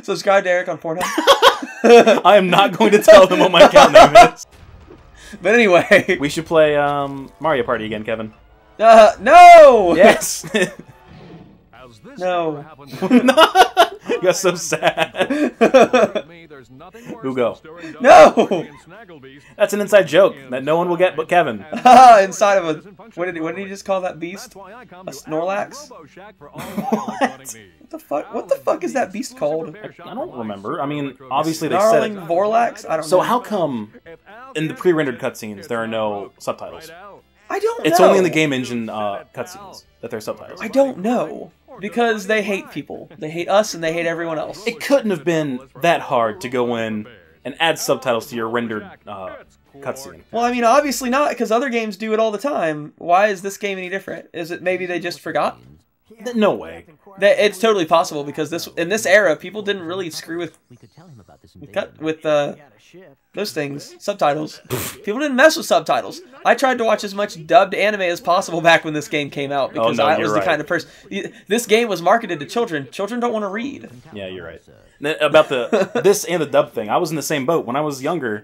Subscribe to Eric on Pornhub. I am not going to tell them what my account name is. But anyway. We should play Mario Party again, Kevin. No! Yes! No. You got so sad. Who go? No! That's an inside joke that no one will get but Kevin. Inside of a... What did he just call that beast? A Snorlax? What the fuck? What the fuck is that beast called? I don't remember. I mean, obviously they said Snarling it. Vorlax? I don't know. So how come in the pre-rendered cutscenes there are no subtitles? I don't know. It's only in the game engine cutscenes that there are subtitles. I don't know. Because they hate people. They hate us and they hate everyone else. It couldn't have been that hard to go in and add subtitles to your rendered cutscene. Well, I mean, obviously not, because other games do it all the time. Why is this game any different? Is it maybe they just forgot? No way. It's totally possible, because in this era, people didn't really screw with those things. Subtitles. People didn't mess with subtitles. I tried to watch as much dubbed anime as possible back when this game came out, because I was the kind of person... This game was marketed to children. Children don't want to read. Yeah, you're right. About this and the dub thing, I was in the same boat. When I was younger,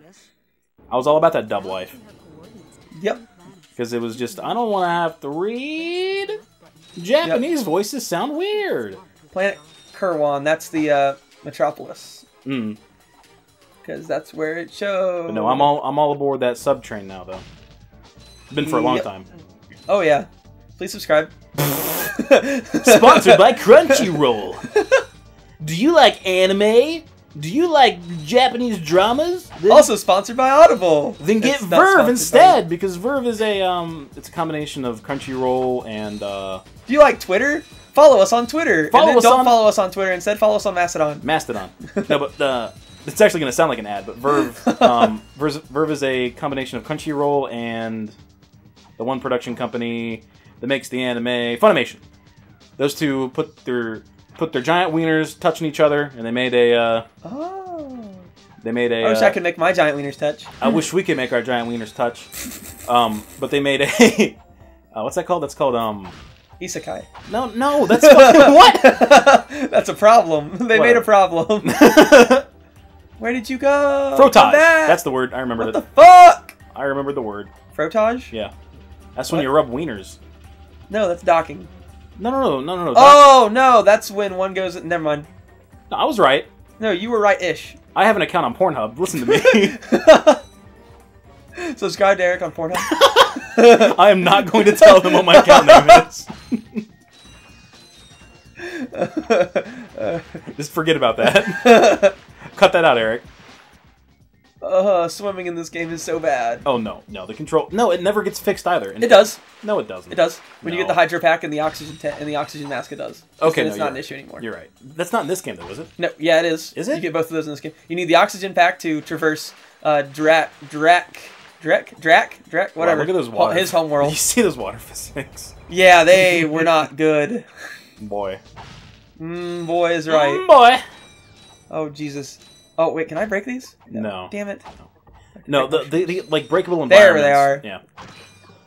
I was all about that dub life. Yep. Because it was just, I don't want to have to read... Japanese voices sound weird. Planet Kerwan, that's the Metropolis. Mm. Because that's where it shows. But no, I'm all aboard that sub train now, though. Been for a long time. Oh yeah, please subscribe. Sponsored by Crunchyroll. Do you like anime? Do you like Japanese dramas? Also sponsored by Audible. Then get Verve instead, because Verve is it's a combination of Crunchyroll and. Do you like Twitter? Follow us on Twitter. Don't follow us on Twitter. Instead, follow us on Mastodon. Mastodon. No, but it's actually going to sound like an ad. But Verve, Verve is a combination of Crunchyroll and the one production company that makes the anime, Funimation. Those two put their giant wieners touching each other, and they made a. They made a. I wish I could make my giant wieners touch. I wish we could make our giant wieners touch. But they made a. What's that called? That's called Isekai. No, that's fucking what? That's a problem. They made a problem. Where did you go? Frotage. That's the word. I remember it. What the fuck? I remember the word. Frotage? Yeah. That's when you rub wieners. No, that's docking. No. Oh, no, that's when one goes... Never mind. No, I was right. No, you were right-ish. I have an account on Pornhub. Listen to me. Subscribe to Eric on Pornhub. I am not going to tell them what my account name is. Just forget about that. Cut that out, Eric. Swimming in this game is so bad. Oh, no. The control... No, it never gets fixed either. It does. No, it doesn't. It does. When you get the hydro pack and the oxygen mask, it does. Okay, it's not an issue anymore. You're right. That's not in this game, though, is it? No, yeah, it is. Is it? You get both of those in this game. You need the oxygen pack to traverse Drac, whatever. Wow, look at those water. His homeworld. You see those water physics? Yeah, they were not good. Boy. Boy is right. Boy. Oh, Jesus. Oh, wait, can I break these? No. Damn it. No, the like breakable There environments. they are. Yeah.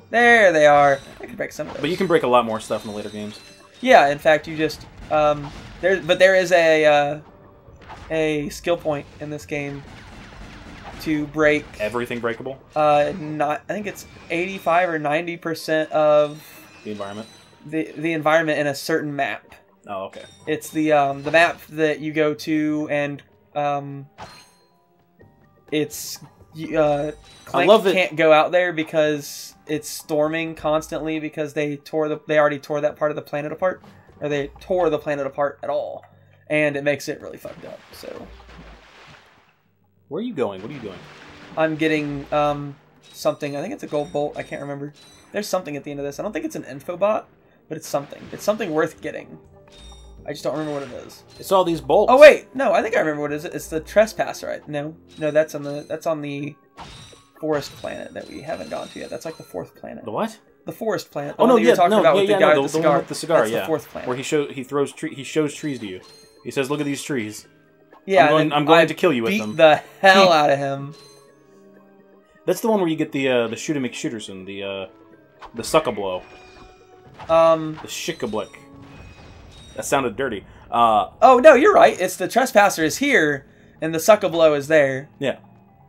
There they are. I can break some of those. But you can break a lot more stuff in the later games. Yeah, in fact, you just there is a skill point in this game to break everything breakable. I think it's 85 or 90% of the environment. The environment in a certain map. Oh, okay. It's the map that you go to, and it's Clank can't go out there because it's storming constantly because they already tore that part of the planet apart, or they tore the planet apart at all, and it makes it really fucked up. So, where are you going? What are you doing? I'm getting something. I think it's a gold bolt. I can't remember. There's something at the end of this. I don't think it's an infobot, but it's something. It's something worth getting. I just don't remember what it is. It's all these bolts. Oh wait, no, I think I remember what it is. It's the trespasser, right? No, that's on the forest planet that we haven't gone to yet. That's like the fourth planet. The what? The forest planet. Oh no, yeah, the one with the cigar. That's yeah, the fourth planet. Where he shows trees to you. He says, "Look at these trees." Yeah, I'm going to kill you with them. Beat the hell out of him. That's the one where you get the shooter McShooterson, the suck-a-blow. The shikablick. That sounded dirty. Oh no, you're right. It's the Trespasser is here, and the Suck-a-Blow is there. Yeah,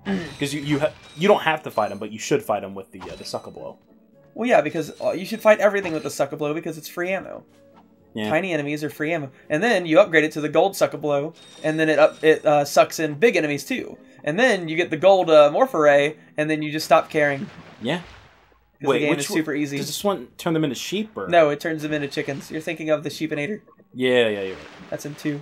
because you don't have to fight him, but you should fight him with the Suck-a-Blow. Well, yeah, because you should fight everything with the Suck-a-Blow because it's free ammo. Yeah. Tiny enemies are free ammo, and then you upgrade it to the gold Suck-a-Blow, and then it sucks in big enemies too. And then you get the gold Morph-Ray, and then you just stop caring. Yeah. Wait, the game is super easy. Does this one turn them into sheep? Or? No, it turns them into chickens. You're thinking of the Sheepinator. Yeah, you're right. That's in 2.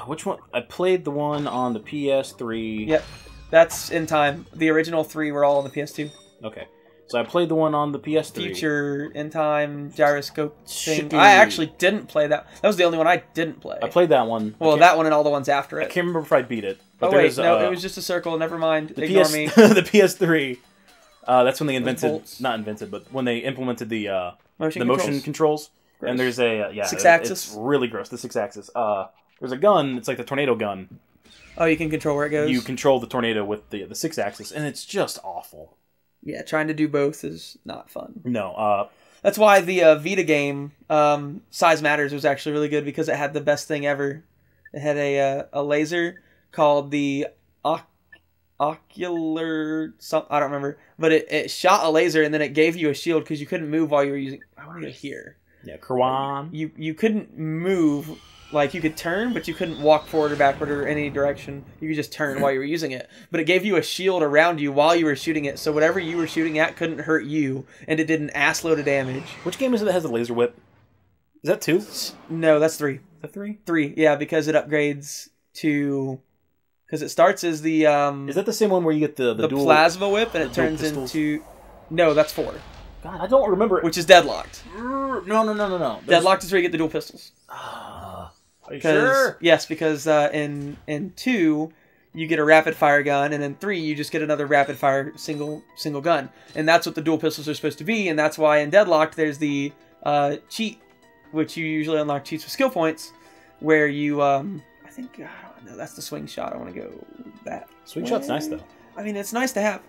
Which one? I played the one on the PS3. Yep, that's in time. The original 3 were all on the PS2. Okay. So I played the one on the PS3. Future, in time, gyroscope thing. I actually didn't play that. That was the only one I didn't play. I played that one. Well, that one and all the ones after it. I can't remember if I beat it. But oh wait, no, it was just a circle. Never mind. Ignore me. The PS3. That's when they but when they implemented the motion controls. Gross. And there's a 6-axis. It's really gross. The 6-axis. There's a gun. It's like the tornado gun. Oh, you can control where it goes. You control the tornado with the 6-axis, and it's just awful. Yeah, trying to do both is not fun. No. That's why the Vita game, Size Matters, was actually really good because it had the best thing ever. It had a laser called the ocular something. I don't remember, but it shot a laser and then it gave you a shield because you couldn't move while you were using. I want to go here. Yeah, Kerwan. You couldn't move. Like, you could turn, but you couldn't walk forward or backward or any direction. You could just turn while you were using it. But it gave you a shield around you while you were shooting it, so whatever you were shooting at couldn't hurt you, and it did an assload of damage. Which game is it that has a laser whip? Is that 2? No, that's 3. Is that 3? 3, yeah, because it upgrades to... Because it starts as the... is that the same one where you get the dual... plasma whip, and it turns into... No, that's 4. God, I don't remember... Which is Deadlocked. No. Deadlocked is where you get the dual pistols. Are you sure? Yes, because in 2 you get a rapid fire gun, and in 3 you just get another rapid fire single gun, and that's what the dual pistols are supposed to be, and that's why in Deadlocked there's the cheat, which you usually unlock cheats with skill points, where you I think I don't know, that's the swing shot. I want to go that. Swing shot's nice though. I mean, it's nice to have,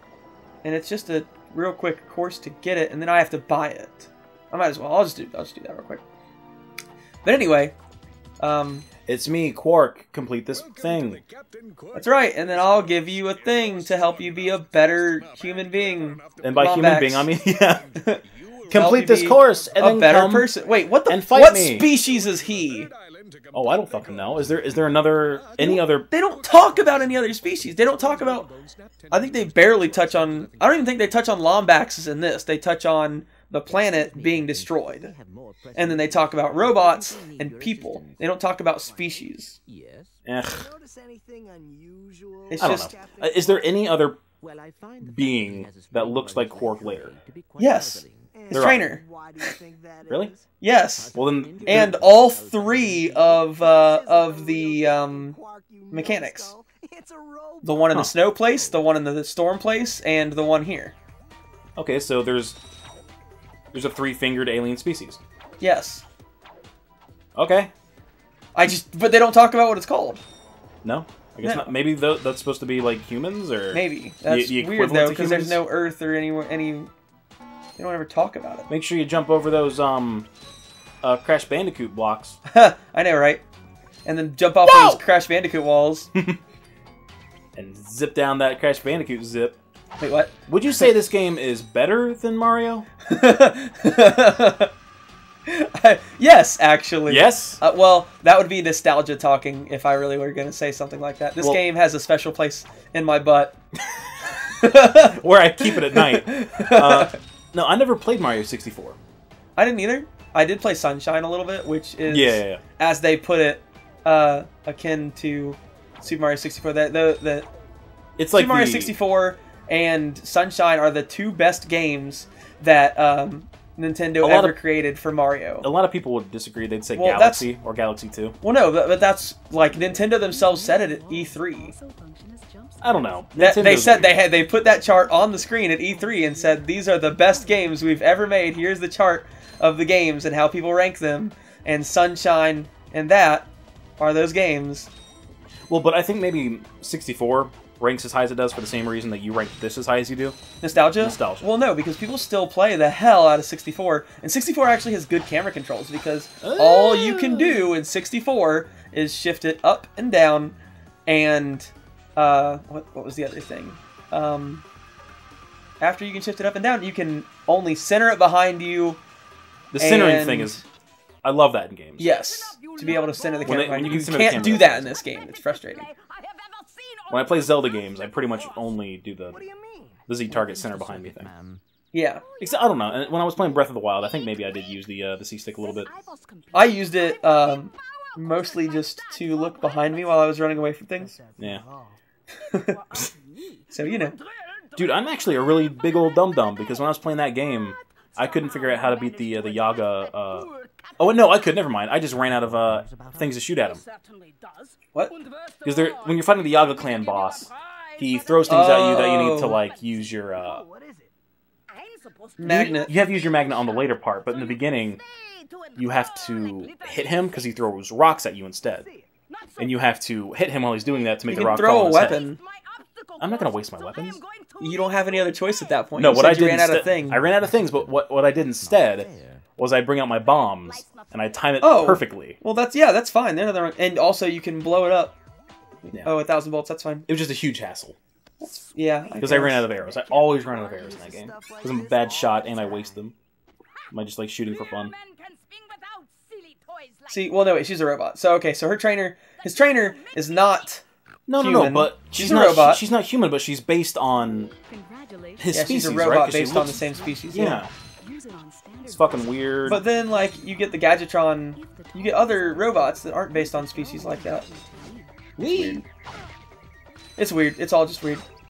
and it's just a real quick course to get it, and then I have to buy it. I might as well. I'll just do that real quick. But anyway. It's me, Quark. Complete this thing. That's right, and then I'll give you a thing to help you be a better human being. And by human being, I mean, yeah. Complete this course, and then better person. Wait, what the? What species is he? Oh, I don't fucking know. Is there another any other? They don't talk about any other species. They don't talk about. I think they barely touch on. I don't even think they touch on Lombaxes in this. They touch on the planet being destroyed, and then they talk about robots and people. They don't talk about species. It's just. Is there any other being that looks like Quark later? Yes. His trainer. Really? Yes. Well then, and all 3 of the mechanics. The one in the snow place, the one in the storm place, and the one here. Okay, so there's a 3-fingered alien species. Yes. Okay. But they don't talk about what it's called. No. I guess not. Maybe that's supposed to be like humans, or maybe that's weird though, because there's no Earth or any. They don't ever talk about it. Make sure you jump over those Crash Bandicoot blocks. I know, right? And then jump off those Crash Bandicoot walls. And zip down that Crash Bandicoot zip. Wait, what? Would you say this game is better than Mario? Yes, actually. Yes? Well, that would be nostalgia talking if I really were going to say something like that. This game has a special place in my butt. Where I keep it at night. No, I never played Mario 64. I didn't either. I did play Sunshine a little bit, which is, as they put it, akin to Super Mario 64. It's like Super Mario 64 and Sunshine are the 2 best games that Nintendo ever created for Mario. A lot of people would disagree. They'd say Galaxy or Galaxy 2. Well, no, but that's like Nintendo themselves said it at E3. I don't know. They said they put that chart on the screen at E3 and said these are the best games we've ever made. Here's the chart of the games and how people rank them. And Sunshine and that are those games. Well, but I think maybe 64 ranks as high as it does for the same reason that you rank this as high as you do? Nostalgia? Nostalgia. Well, no, because people still play the hell out of 64, and 64 actually has good camera controls because all you can do in 64 is shift it up and down, and what was the other thing? After you can shift it up and down, you can only center it behind you. The centering thing is... I love that in games. Yes, to be able to center the camera. When you can't do that in this game. It's frustrating. When I play Zelda games, I pretty much only do the Z target center behind me thing. Yeah. Except, I don't know. And when I was playing Breath of the Wild, I think maybe I did use the C stick a little bit. I used it mostly just to look behind me while I was running away from things. Yeah. So you know. Dude, I'm actually a really big old dum-dum because when I was playing that game, I couldn't figure out how to beat the Yaga. Oh no, I could. Never mind. I just ran out of things to shoot at him. What? Because when you're fighting the Yaga clan boss, he throws things at you that you need to like use your magnet. You have to use your magnet on the later part, but in the beginning, you have to hit him because he throws rocks at you instead, and you have to hit him while he's doing that to make the rock fall on his head. I'm not gonna waste my weapons. You don't have any other choice at that point. No, what I did ran out of things. I ran out of things, but what I did instead was I bring out my bombs and I time it perfectly. Well, that's fine. And also you can blow it up. Yeah. Oh, 1,000 volts. That's fine. It was just a huge hassle. Yeah. Because I ran out of arrows. I always run out of arrows in that game. Because I'm a bad shot and I waste them. Am I just like shooting for fun? See, well, no, wait, she's a robot. So okay, so his trainer is not. No, but she's not a robot. She's not human, but she's based on his species, she's a robot right? based on the same species. Yeah. It's fucking weird. But then, like, you get the Gadgetron, you get other robots that aren't based on species like that. Weird. It's weird. It's all just weird.